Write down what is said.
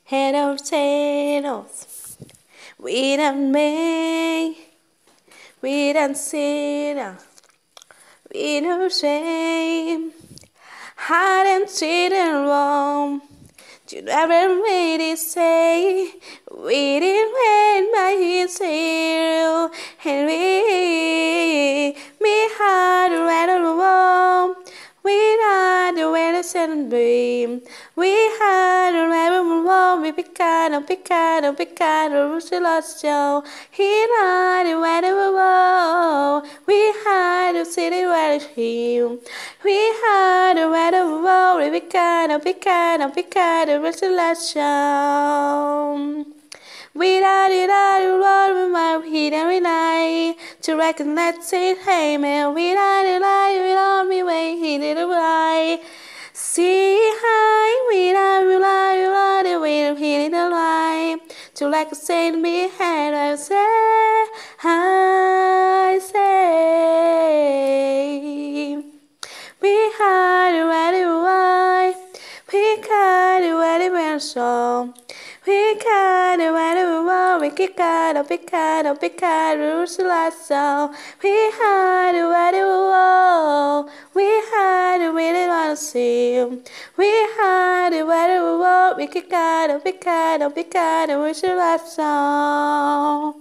Hello, sailors. We don't make, we don't sin, we no shame. Hard and cheat and wrong. You never made it say we didn't win by his hero, and we had a rattle wrong. We had a rattle and dream. We had a rattle wrong. We Picado, Russell Show. He had a rattle wrong. We had a city rattle hill. We had a rattle wrong. We Picado, Russell Show. We did with my heat every night to recognize it. Hey man, we did with all me way he did it right. See high, we did with he did it right. To like a saint be had I say we had a ready why we got a ready man song. We got a ready why we Picado, Russell. We had a ready wall. We had a really want to see you. We had a ready wall. We Picado, Russell.